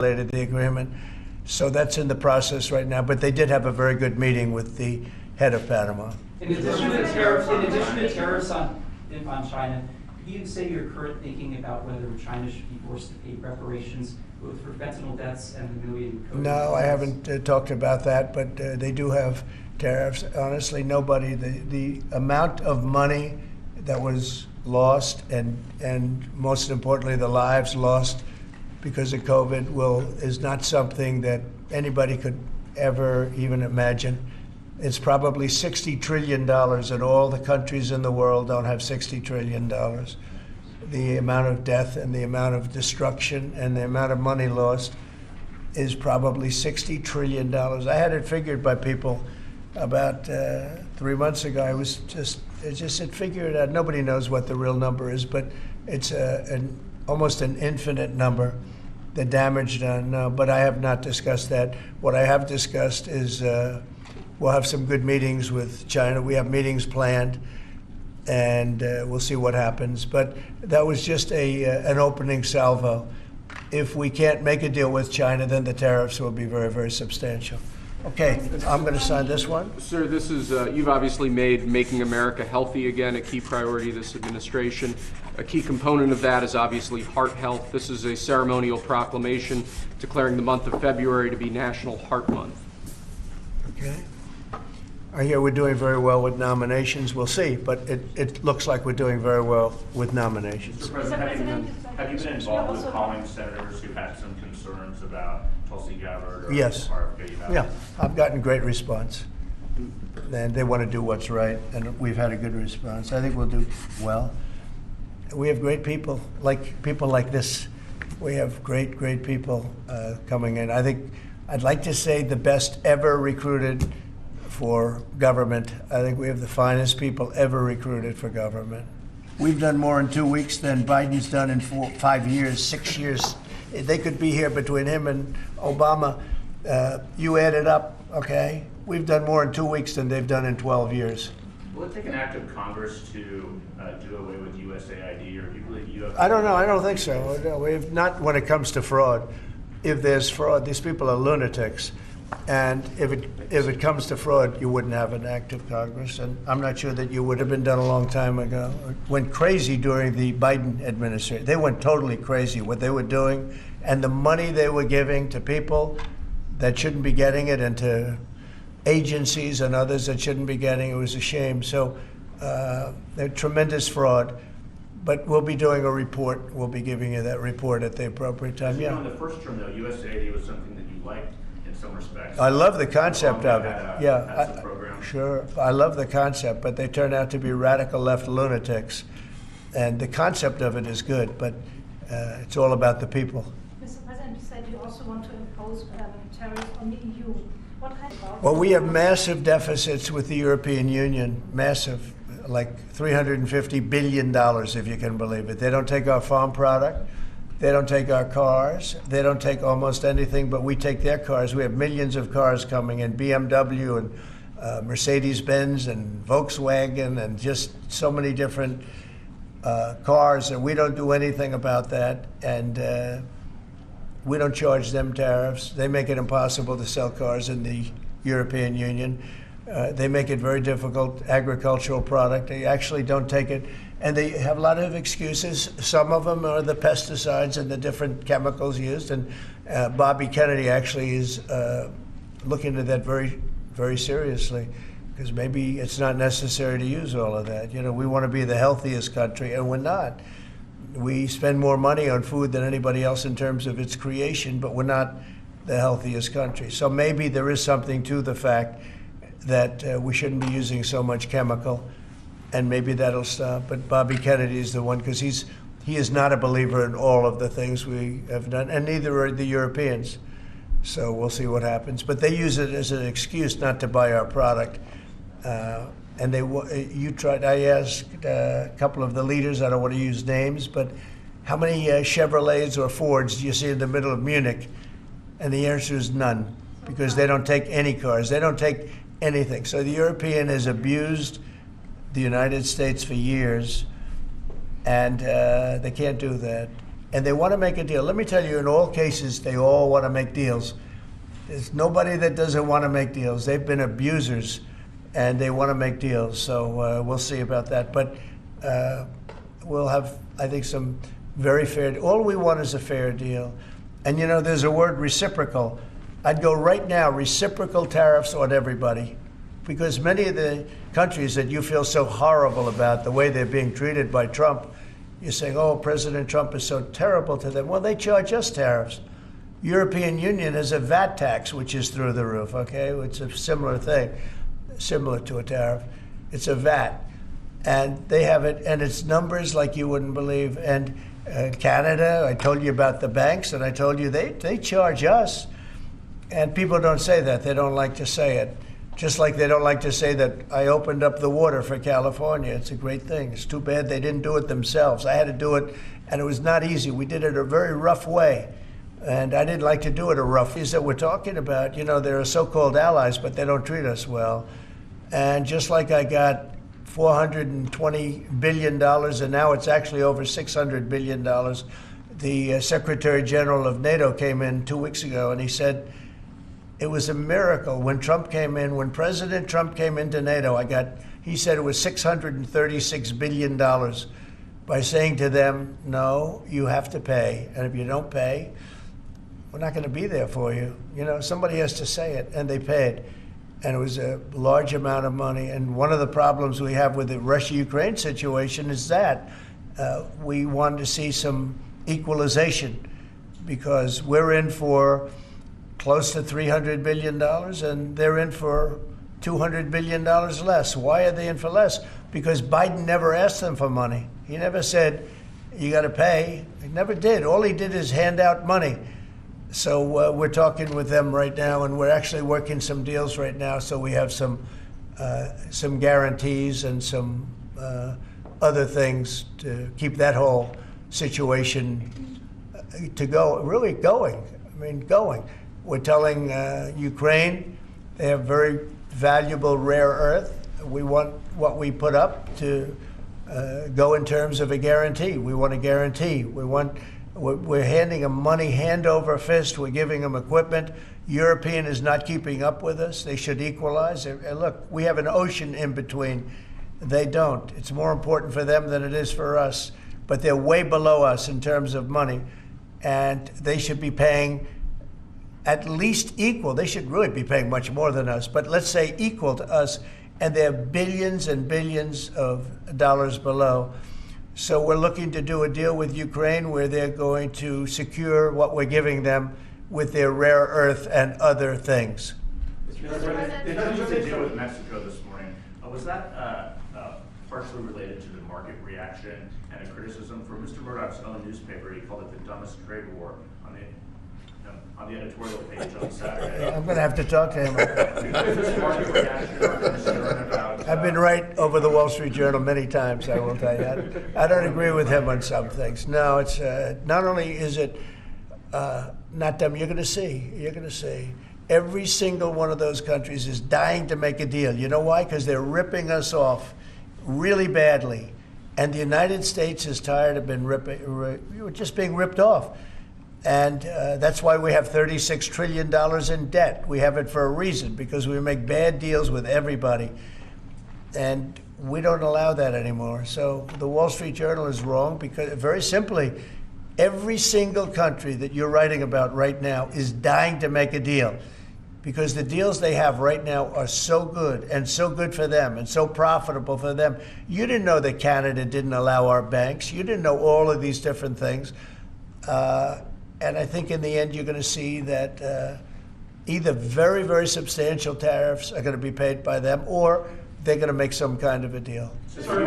the agreement. So that's in the process right now, but they did have a very good meeting with the head of Panama. In addition to tariffs on China, can you say your current thinking about whether China should be forced to pay reparations both for fentanyl deaths and the million COVID No, I haven't talked about that, but they do have tariffs. Honestly, nobody, the amount of money that was lost and most importantly, the lives lost because of COVID is not something that anybody could ever even imagine. It's probably $60 trillion, and all the countries in the world don't have $60 trillion. The amount of death and the amount of destruction and the amount of money lost is probably $60 trillion. I had it figured by people about 3 months ago. I just said, figure it out. Nobody knows what the real number is, but it's almost an infinite number, the damage done. But I have not discussed that. What I have discussed is we'll have some good meetings with China. We have meetings planned, and we'll see what happens. But that was just an opening salvo. If we can't make a deal with China, then the tariffs will be very, very substantial. Okay, I'm going to sign this one. Sir, this is, you've obviously made making America healthy again a key priority of this administration. A key component of that is obviously heart health. This is a ceremonial proclamation declaring the month of February to be National Heart Month. Okay. I hear we're doing very well with nominations. We'll see, but it looks like we're doing very well with nominations. Mr. President, have you been involved with calling senators who had some concerns about Tulsi Gabbard or Yes. RFK? Yeah, I've gotten great response. And they want to do what's right, and we've had a good response. I think we'll do well. We have great people like this. We have great people coming in. I think I'd like to say the best ever recruited for government. I think we have the finest people ever recruited for government. We've done more in 2 weeks than Biden's done in 5 years, 6 years. They could be here between him and Obama. You add it up, okay? We've done more in 2 weeks than they've done in 12 years. Will it take an act of Congress to do away with USAID, or do you believe you have? I don't know. I don't think so. No, we've not when it comes to fraud. If there's fraud, these people are lunatics. And if it comes to fraud, you wouldn't have an act of Congress. And I'm not sure that you would have been done a long time ago. It went crazy during the Biden administration. They went totally crazy what they were doing, and the money they were giving to people that shouldn't be getting it, and to agencies and others that shouldn't be getting it. It was a shame. So they're tremendous fraud. But we'll be doing a report. We'll be giving you that report at the appropriate time. So yeah. in the first term, though, USAID was something that you liked in some respects. I love the concept of it. Had some programs. Sure. I love the concept, but they turn out to be radical left lunatics. And the concept of it is good, but it's all about the people. Mr. President, you said you also want to impose tariffs on the EU. What kind of... Well, we have massive deficits with the European Union, massive, like $350 billion, if you can believe it. They don't take our farm product. They don't take our cars. They don't take almost anything, but we take their cars. We have millions of cars coming in, BMW and Mercedes-Benz and Volkswagen and just so many different cars, and we don't do anything about that. And we don't charge them tariffs. They make it impossible to sell cars in the European Union. They make it very difficult, agricultural product. They actually don't take it. And they have a lot of excuses. Some of them are the pesticides and the different chemicals used. And Bobby Kennedy actually is looking at that very, very seriously, because maybe it's not necessary to use all of that. You know, we want to be the healthiest country, and we're not. We spend more money on food than anybody else in terms of its creation, but we're not the healthiest country. So maybe there is something to the fact that we shouldn't be using so much chemical, and maybe that'll stop. But Bobby Kennedy is the one, because he is not a believer in all of the things we have done, and neither are the Europeans. So we'll see what happens. But they use it as an excuse not to buy our product. And I asked a couple of the leaders, I don't want to use names, but how many Chevrolets or Fords do you see in the middle of Munich? And the answer is none, because they don't take any cars. They don't take anything. So the European has abused the United States for years, and they can't do that. and they want to make a deal. Let me tell you, in all cases, they all want to make deals. There's nobody that doesn't want to make deals. They've been abusers, and they want to make deals. So we'll see about that. But we'll have, I think, some very fair. All we want is a fair deal. And you know, there's a word, reciprocal. I'd go right now, reciprocal tariffs on everybody, because many of the countries that you feel so horrible about the way they're being treated by Trump, you're saying, oh, President Trump is so terrible to them. Well, they charge us tariffs. European Union has a VAT tax, which is through the roof, okay? It's a similar thing, similar to a tariff. It's a VAT. And they have it, and it's numbers like you wouldn't believe. And Canada, I told you about the banks, and I told you they charge us. And people don't say that. They don't like to say it. Just like they don't like to say that I opened up the water for California. It's a great thing. It's too bad they didn't do it themselves. I had to do it, and it was not easy. We did it a very rough way. And I didn't like to do it a rough way. That we're talking about, you know, they're so-called allies, but they don't treat us well. And just like I got $420 billion, and now it's actually over $600 billion, the Secretary General of NATO came in 2 weeks ago, and he said, it was a miracle when Trump came in, when President Trump came into NATO, he said it was $636 billion by saying to them, no, you have to pay. And if you don't pay, we're not going to be there for you. You know, somebody has to say it, and they paid. And it was a large amount of money. And one of the problems we have with the Russia-Ukraine situation is that we want to see some equalization, because we're in for close to $300 billion, and they're in for $200 billion less. Why are they in for less? Because Biden never asked them for money. He never said, you got to pay. He never did. All he did is hand out money. So we're talking with them right now, and we're actually working some deals right now. So we have some guarantees and some other things to keep that whole situation to go, really going. I mean, going. We're telling Ukraine they have very valuable rare earth. We want what we put up to go in terms of a guarantee. We want a guarantee. We're handing them money hand over fist. We're giving them equipment. European is not keeping up with us. They should equalize. And look, we have an ocean in between. They don't. It's more important for them than it is for us. But they're way below us in terms of money. And they should be paying at least equal. They should really be paying much more than us. But let's say equal to us. And they're billions and billions of dollars below. So we're looking to do a deal with Ukraine where they're going to secure what we're giving them with their rare earth and other things. Mr. President, in terms of the deal with Mexico this morning, was that partially related to the market reaction and a criticism for Mr. Murdoch's own newspaper? He called it the dumbest trade war on the editorial page on Saturday. I'm going to have to talk to him. This market reaction or concern about, I've been right over the Wall Street Journal many times, I will tell you. I don't agree with him on some things. No, it's not only is it not dumb, you're going to see. Every single one of those countries is dying to make a deal. You know why? Because they're ripping us off really badly. And the United States is tired of just being ripped off. And that's why we have $36 trillion in debt. We have it for a reason, because we make bad deals with everybody. And we don't allow that anymore. So the Wall Street Journal is wrong, because very simply, every single country that you're writing about right now is dying to make a deal, because the deals they have right now are so good, and so good for them, and so profitable for them. You didn't know that Canada didn't allow our banks. You didn't know all of these different things. And I think in the end, you're going to see that either very, very substantial tariffs are going to be paid by them, or they're going to make some kind of a deal. So did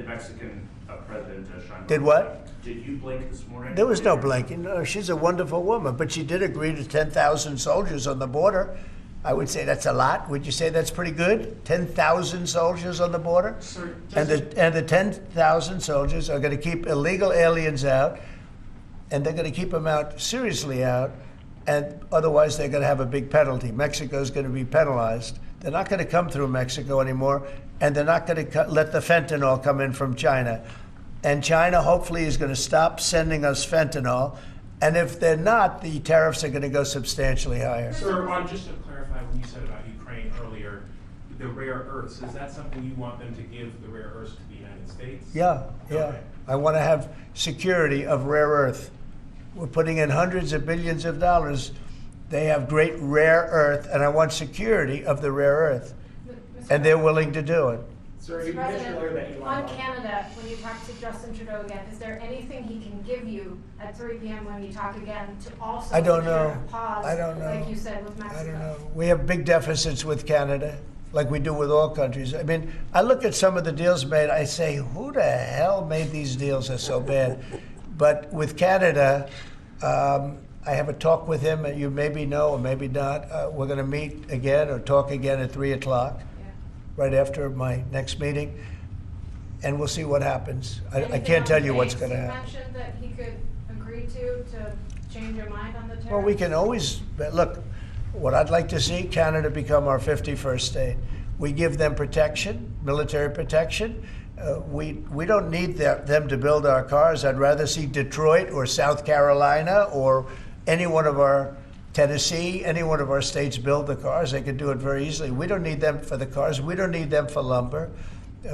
Mexican President Sheinbaum? Did what? Did you blink this morning? There was no blinking. No, she's a wonderful woman, but she did agree to 10,000 soldiers on the border. I would say that's a lot. Would you say that's pretty good? 10,000 soldiers on the border? Sir, And the 10,000 soldiers are going to keep illegal aliens out, and they're going to keep them out, seriously out, and otherwise they're going to have a big penalty. Mexico's going to be penalized. They're not going to come through Mexico anymore, and they're not going to let the fentanyl come in from China. and China hopefully is going to stop sending us fentanyl. And if they're not, the tariffs are going to go substantially higher. Sir, just to clarify what you said about Ukraine earlier, the rare earths, is that something you want them to give the rare earths to the United States? Yeah. Okay. I want to have security of rare earth. We're putting in hundreds of billions of dollars. They have great rare earth, and I want security of the rare earth. And they're willing to do it. Sir, Mr. you mentioned earlier that President, Elon on Musk. Canada, when you talk to Justin Trudeau again, is there anything he can give you at 3 p.m. when you talk again to also I don't secure know. a pause, I don't know. like you said with Mexico? I don't know. We have big deficits with Canada, like we do with all countries. I mean, I look at some of the deals made, I say, who the hell made these deals are so bad? But with Canada, I have a talk with him, and you maybe know or maybe not. We're going to meet again or talk again at 3 o'clock, Yeah. right after my next meeting, and we'll see what happens. I Anything can't on tell the you what's banks going to you happen. mentioned that he could agree to change your mind on the tariffs? Well, we can always, look, what I'd like to see, Canada become our 51st state. We give them protection, military protection. We don't need them to build our cars. I'd rather see Detroit or South Carolina or any one of our, Tennessee, any one of our states build the cars. They could do it very easily. We don't need them for the cars. We don't need them for lumber.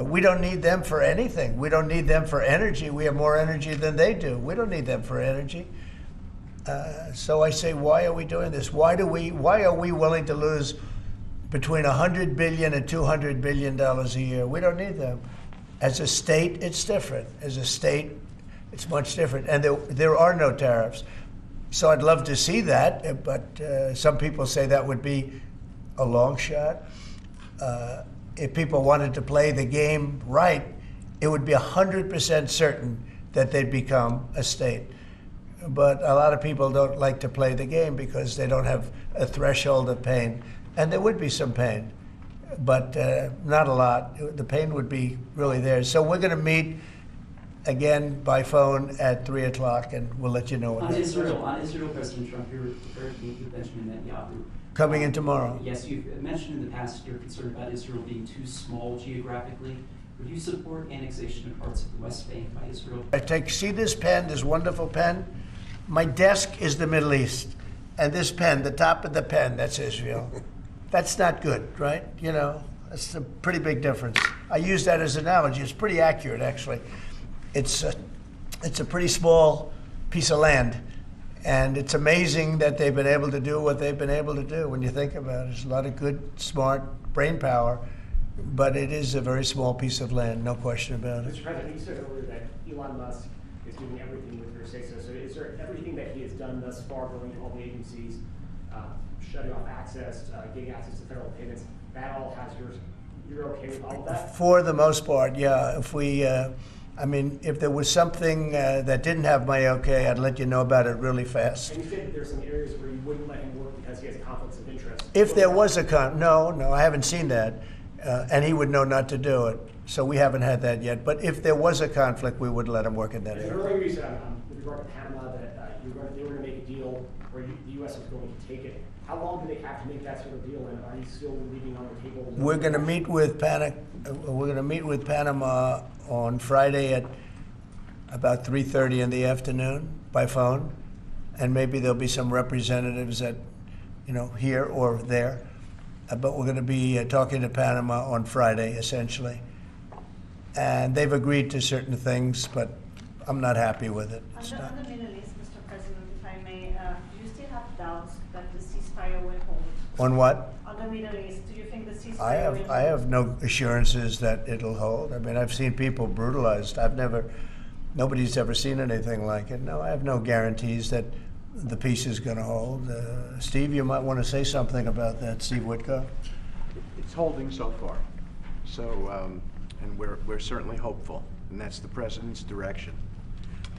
We don't need them for anything. We don't need them for energy. We have more energy than they do. We don't need them for energy. So I say, why are we doing this? Why are we willing to lose between $100 billion and $200 billion a year? We don't need them. As a state, it's different. As a state, it's much different. And there are no tariffs. So I'd love to see that, but some people say that would be a long shot. If people wanted to play the game right, it would be 100% certain that they'd become a state. But a lot of people don't like to play the game because they don't have a threshold of pain. And there would be some pain, but not a lot. The pain would be really there. So we're going to meet again by phone at 3 o'clock, and we'll let you know what On happens. Israel, President Trump, you're referring to Benjamin Netanyahu. Coming in tomorrow. Yes, you've mentioned in the past you're concerned about Israel being too small geographically. Would you support annexation of parts of the West Bank by Israel? See this pen, this wonderful pen? My desk is the Middle East. And this pen, the top of the pen, that's Israel. That's not good, right? You know, that's a pretty big difference. I use that as an analogy. It's pretty accurate, actually. It's a pretty small piece of land. And it's amazing that they've been able to do what they've been able to do when you think about it. There's a lot of good, smart brain power, but it is a very small piece of land, no question about it. Mr. President, you said earlier that Elon Musk is doing everything with your say-so. So is there everything that he has done thus far, going to all the agencies, shutting off access, getting access to federal payments, that all has yours? You're okay with all of that? For the most part, yeah. If we, if there was something that didn't have my okay, I'd let you know about it really fast. And you said that there's some areas where you wouldn't let him work because he has conflicts of interest. If there was a no, I haven't seen that, and he would know not to do it. So we haven't had that yet. But if there was a conflict, we would let him work in that And area. earlier you said with regard to Panama that they were going to make a deal where the U.S. was going to take it. How long do they have to make that sort of deal, and are you still leaving on the table? We're going to meet with Panama on Friday at about 3:30 in the afternoon by phone, and maybe there'll be some representatives at, here or there. But we're going to be talking to Panama on Friday, essentially. And they've agreed to certain things, but I'm not happy with it. It's On not. the Middle East, Mr. President, if I may, do you still have doubts that the ceasefire will hold? On what? On the Middle East, do you think the ceasefire will hold? I have no assurances that it'll hold. I mean, I've seen people brutalized. Nobody's ever seen anything like it. No, I have no guarantees that the peace is going to hold. Steve, you might want to say something about that. Steve Whitko. It's holding so far. So, and we're certainly hopeful, and that's the president's direction.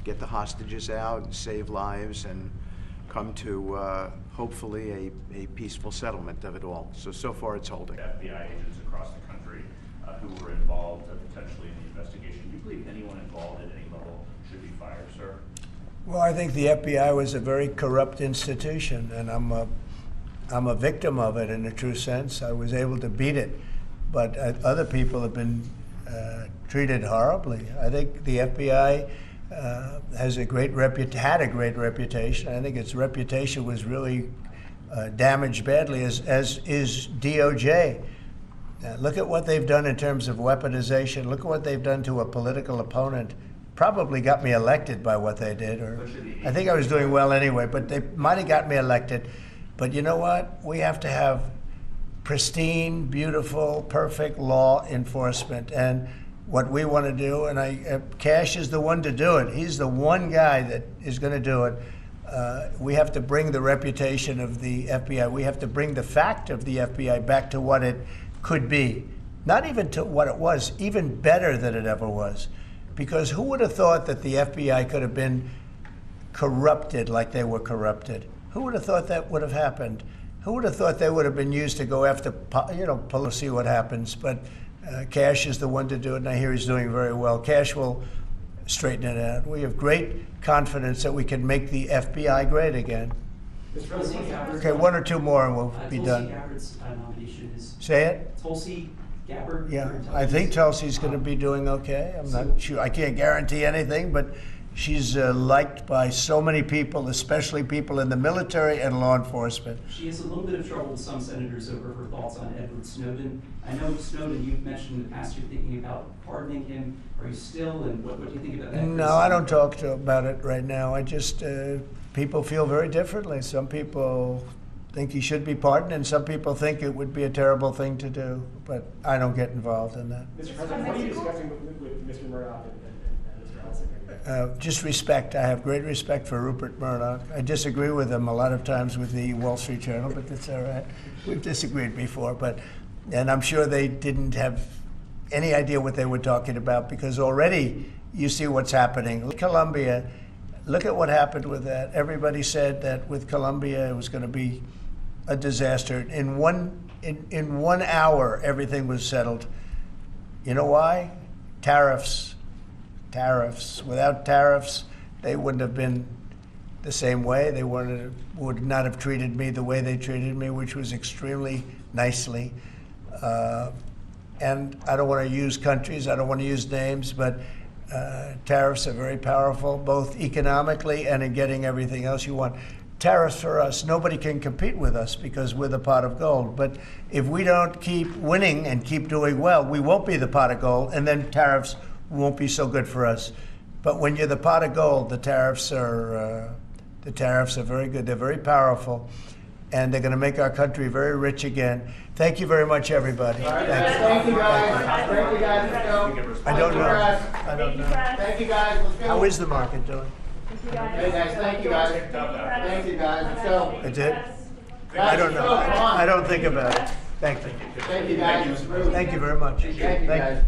Get the hostages out, and save lives, and come to hopefully a peaceful settlement of it all. So far it's holding. FBI agents across the country who were involved potentially in the investigation. Do you believe anyone involved at any level should be fired, sir? Well, I think the FBI was a very corrupt institution, and I'm a victim of it in a true sense. I was able to beat it, but other people have been treated horribly. I think the FBI has a great had a great reputation. I think its reputation was really damaged badly, as is DOJ. Look at what they've done in terms of weaponization. Look at what they've done to a political opponent. Probably got me elected by what they did, or I think I was doing well anyway, but they might have got me elected. But you know what? We have to have pristine, beautiful, perfect law enforcement. And what we want to do, and Cash is the one to do it. He's the one guy that is going to do it. We have to bring the reputation of the FBI. We have to bring the fact of the FBI back to what it could be. Not even to what it was, even better than it ever was. Because who would have thought that the FBI could have been corrupted like they were corrupted? Who would have thought that would have happened? Who would have thought they would have been used to go after, police, see what happens? But Cash is the one to do it, and I hear he's doing very well. Cash will straighten it out. We have great confidence that we can make the FBI great again. Tulsi Gabbard. Okay, one or two more and we'll be Tulsi done. Gabbard's nomination is Say it? Tulsi Gabbard. Yeah, for I think intelligence. Tulsi's going to be doing okay. I'm not sure. I can't guarantee anything, but she's liked by so many people, especially people in the military and law enforcement. She has a little bit of trouble with some senators over her thoughts on Edward Snowden. I know Snowden, you've mentioned in the past you're thinking about pardoning him. Are you still, and what do you think about that? No, I don't talk about it right now. I just, people feel very differently. Some people think he should be pardoned, and some people think it would be a terrible thing to do. But I don't get involved in that. Mr. President, what are you discussing with Mr. Murdoch and Mr. Ellison? Just respect. I have great respect for Rupert Murdoch. I disagree with him a lot of times with the Wall Street Journal, but that's all right. We've disagreed before, and I'm sure they didn't have any idea what they were talking about, because already you see what's happening. Colombia, look at what happened with that. Everybody said that with Colombia it was going to be a disaster. In 1 hour, everything was settled. You know why? Tariffs. Without tariffs, they wouldn't have been the same way. They would not have treated me the way they treated me, which was extremely nicely. And I don't want to use countries, I don't want to use names, but tariffs are very powerful, both economically and in getting everything else you want. Tariffs for us, nobody can compete with us because we're the pot of gold. But if we don't keep winning and keep doing well, we won't be the pot of gold, and then tariffs won't be so good for us. But when you're the pot of gold, the tariffs are very good. They're very powerful, and they're going to make our country very rich again. Thank you very much, everybody. Thank you, guys. Thank you, guys. Let's go. I don't know. Thank you, guys. Let's go. How is the market doing? Hey, guys. Thank you, guys. Thank you, guys. Let's go. It did? I don't know. I don't think about it. Thank you. Thank you, guys. Thank you very much. Thank you, guys.